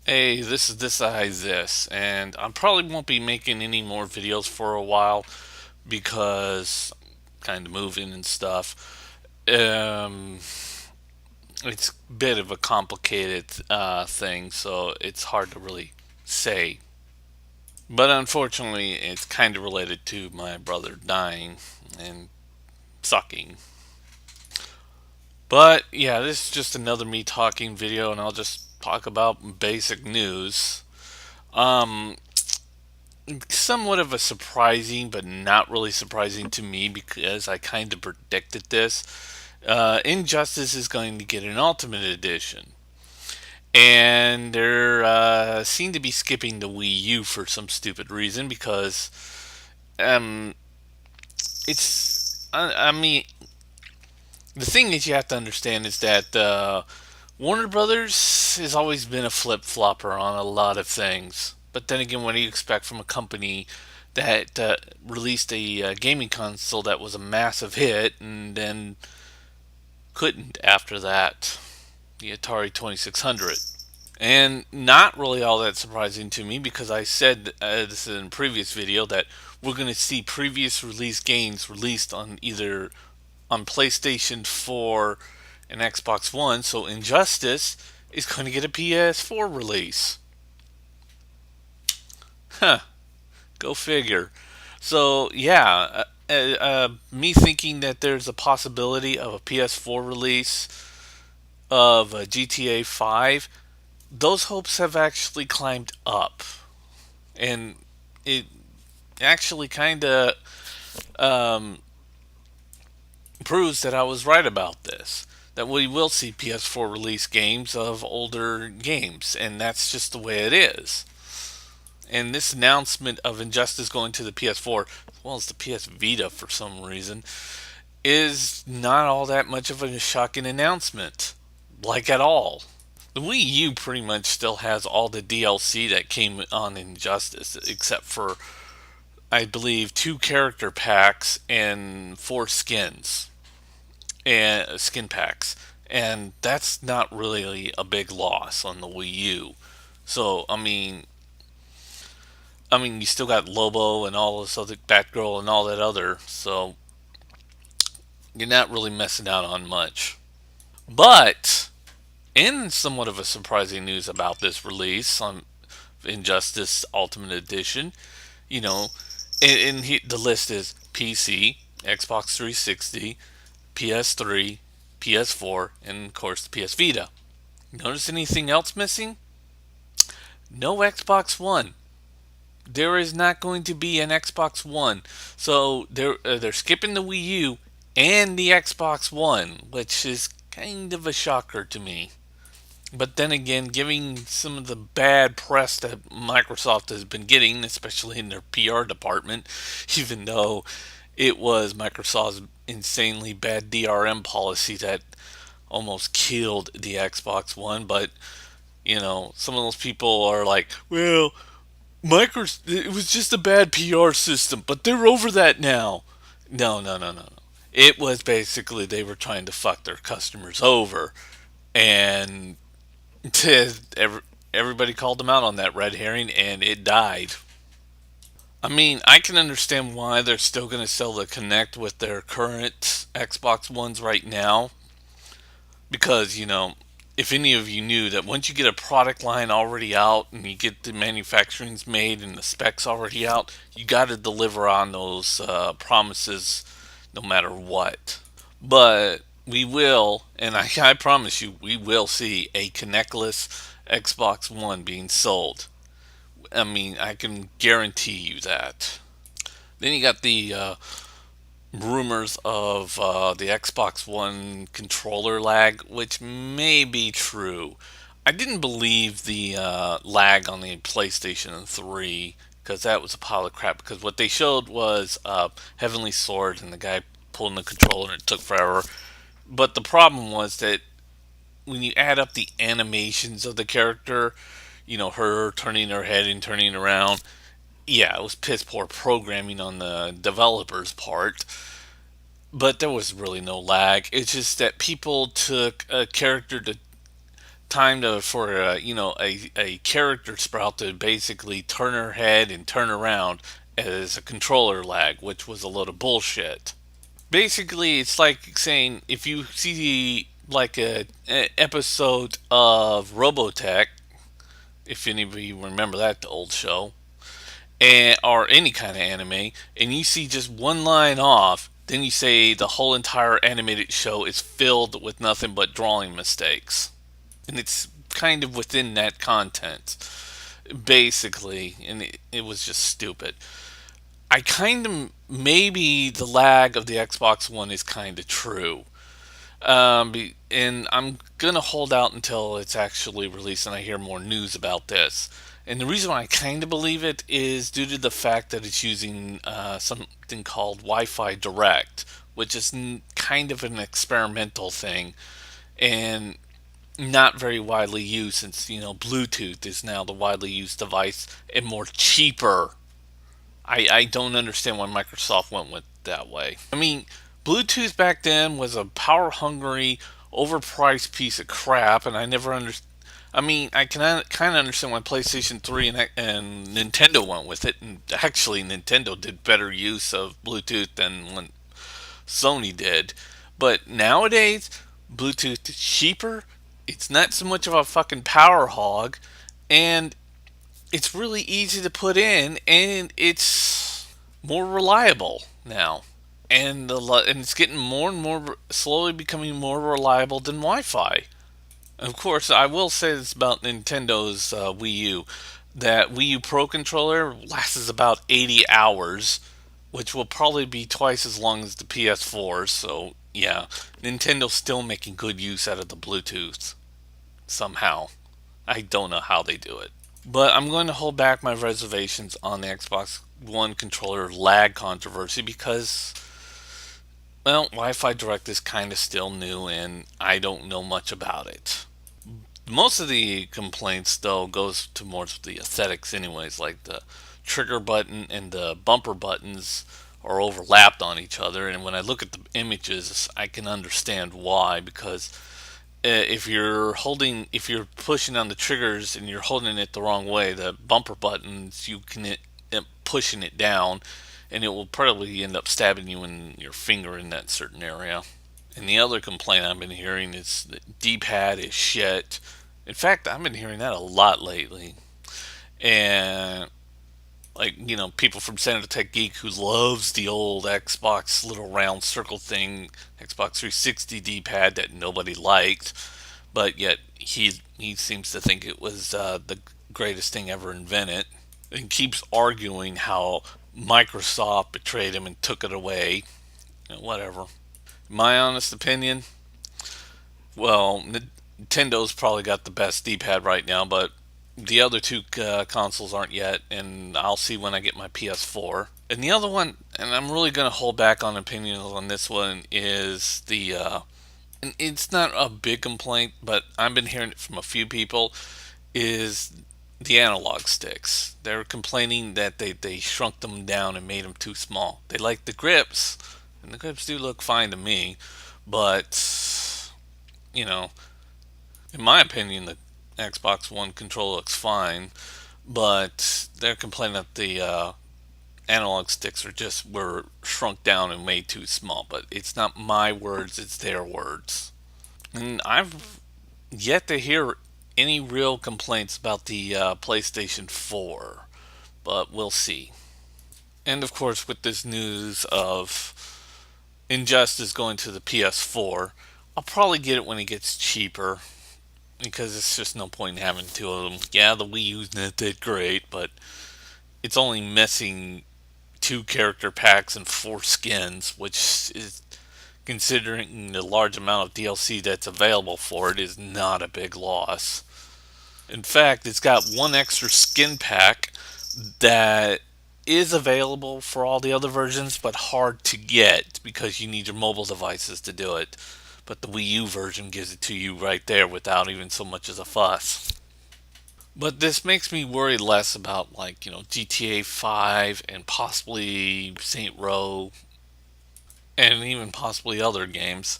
Hey, this is this, and I probably won't be making any more videos for a while because I'm kind of moving and stuff. Um, it's a bit of a complicated thing, so it's hard to really say. But unfortunately, it's kind of related to my brother dying and sucking. But yeah, this is just another me talking video, and I'll just talk about basic news. Um, Somewhat of a surprising, but not really surprising to me because I kind of predicted this. Injustice is going to get an Ultimate Edition, and they're seem to be skipping the Wii U for some stupid reason because um, I mean, the thing is you have to understand is that Warner Brothers has always been a flip flopper on a lot of things. But then again, what do you expect from a company that released a gaming console that was a massive hit and then couldn't after that? The Atari 2600. And not really all that surprising to me because I said this in a previous video that we're going to see previous release games released on either on PlayStation 4 and Xbox One. So Injustice is going to get a PS4 release. Huh, go figure. So, yeah, me thinking that there's a possibility of a PS4 release of GTA 5, those hopes have actually climbed up. And it actually kind of um, proves that I was right about this. That we will see PS4 release games of older games, and that's just the way it is. And this announcement of Injustice going to the PS4, as well as the PS Vita for some reason, is not all that much of a shocking announcement. Like at all. The Wii U pretty much still has all the DLC that came on Injustice, except for, I believe, two character packs and four skins. And skin packs. And that's not really a big loss on the Wii U. So, you still got Lobo and all this other Batgirl and all that other, so you're not really missing out on much. But in somewhat of a surprising news about this release on Injustice Ultimate Edition, you know, the list is PC, Xbox 360, PS3, PS4, and of course the PS Vita. Notice anything else missing? No Xbox One. There is not going to be an Xbox One. So they're skipping the Wii U and the Xbox One, which is kind of a shocker to me. But then again, giving some of the bad press that Microsoft has been getting, especially in their PR department, even though it was Microsoft's insanely bad DRM policy that almost killed the Xbox One. But, some of those people are like, well, it was just a bad PR system, but they're over that now. No, no, no, no, no. It was basically they were trying to fuck their customers over, and everybody called them out on that red herring, and it died. I mean, I can understand why they're still going to sell the Connect with their current Xbox Ones right now, because if any of you knew that once you get a product line already out and you get the manufacturing's made and the specs already out, you got to deliver on those promises no matter what. But we will, and I promise you, we will see a connectless Xbox One being sold. I mean, I can guarantee you that. Then you got the rumors of the Xbox One controller lag, which may be true. I didn't believe the lag on the PlayStation 3 because that was a pile of crap. Because what they showed was Heavenly Sword and the guy pulling the controller and it took forever. But the problem was that when you add up the animations of the character, her turning her head and turning around, yeah, it was piss poor programming on the developer's part, but there was really no lag. It's just that people took a character time to for a character sprout to basically turn her head and turn around as a controller lag, which was a load of bullshit. Basically, it's like saying if you see like a episode of Robotech, if any of you remember that, the old show, and or any kind of anime, and you see just one line off, then you say the whole entire animated show is filled with nothing but drawing mistakes, and it's kind of within that content, basically, and it was just stupid. I kind of maybe the lag of the Xbox One is kind of true. And I'm gonna hold out until it's actually released and I hear more news about this. And the reason why I kind of believe it is due to the fact that it's using something called Wi-Fi Direct, which is kind of an experimental thing and not very widely used since Bluetooth is now the widely used device and more cheaper. I don't understand why Microsoft went with that way. I mean, Bluetooth back then was a power hungry, overpriced piece of crap, and I never understood. I mean, I can kind of understand why PlayStation 3 and Nintendo went with it, and actually, Nintendo did better use of Bluetooth than when Sony did. But nowadays, Bluetooth is cheaper, it's not so much of a fucking power hog, and it's really easy to put in, and it's more reliable now. And it's getting more and more slowly becoming more reliable than Wi-Fi. Of course, I will say this about Nintendo's Wii U: that Wii U Pro controller lasts about 80 hours, which will probably be twice as long as the PS4. So yeah, Nintendo's still making good use out of the Bluetooth somehow. I don't know how they do it. But I'm going to hold back my reservations on the Xbox One controller lag controversy because, well, Wi Fi Direct is kind of still new and I don't know much about it. Most of the complaints, though, goes to more of the aesthetics, anyways, like the trigger button and the bumper buttons are overlapped on each other. And when I look at the images, I can understand why because if you're pushing on the triggers and you're holding it the wrong way, the bumper buttons, you can pushing it down, and it will probably end up stabbing you in your finger in that certain area. And the other complaint I've been hearing is that D-pad is shit. In fact, I've been hearing that a lot lately. And like people from Senator Tech Geek who loves the old Xbox little round circle thing, Xbox 360 D-pad that nobody liked, but yet he seems to think it was the greatest thing ever invented, and keeps arguing how Microsoft betrayed him and took it away. Whatever. My honest opinion, well, Nintendo's probably got the best D-pad right now, but the other two consoles aren't yet, and I'll see when I get my PS4. And the other one, and I'm really going to hold back on opinions on this one, is and it's not a big complaint, but I've been hearing it from a few people, is the analog sticks. They're complaining that they shrunk them down and made them too small. They like the grips, and the grips do look fine to me, but, you know, in my opinion, the Xbox One controller looks fine, but they're complaining that the analog sticks were shrunk down and made too small. But it's not my words; it's their words. And I've yet to hear any real complaints about the PlayStation 4, but we'll see. And of course, with this news of Injustice going to the PS4, I'll probably get it when it gets cheaper because it's just no point in having two of them. Yeah, the Wii U's not that great, but it's only missing two character packs and four skins, which is, considering the large amount of DLC that's available for it, is not a big loss. In fact, it's got one extra skin pack that is available for all the other versions, but hard to get because you need your mobile devices to do it. But the Wii U version gives it to you right there without even so much as a fuss. But this makes me worry less about GTA 5 and possibly Saint Row and even possibly other games.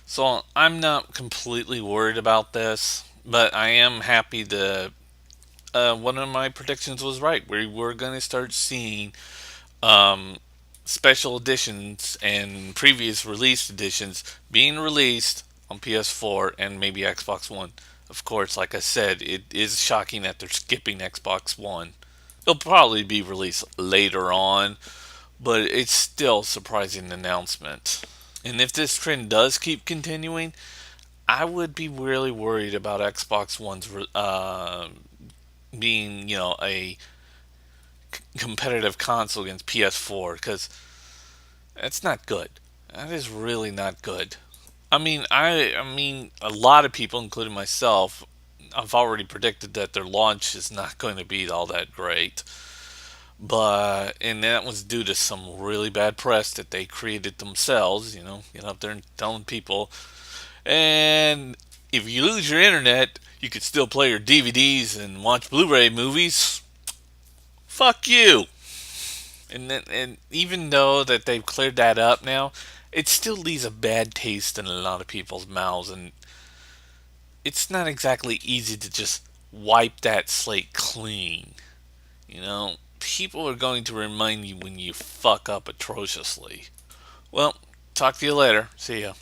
So I'm not completely worried about this But I am happy that one of my predictions was right. We were going to start seeing um, special editions and previous released editions being released on PS4 and maybe Xbox One. Of course, like I said, it is shocking that they're skipping Xbox One. It'll probably be released later on, but it's still a surprising announcement. And if this trend does keep continuing, I would be really worried about Xbox One's being, a competitive console against PS4 because that's not good. That is really not good. I mean, a lot of people, including myself, I've already predicted that their launch is not going to be all that great. And that was due to some really bad press that they created themselves. Get up there and telling people, and if you lose your internet, you could still play your DVDs and watch Blu-ray movies. Fuck you. And even though that they've cleared that up now, it still leaves a bad taste in a lot of people's mouths, and it's not exactly easy to just wipe that slate clean. People are going to remind you when you fuck up atrociously. Well, talk to you later. See ya.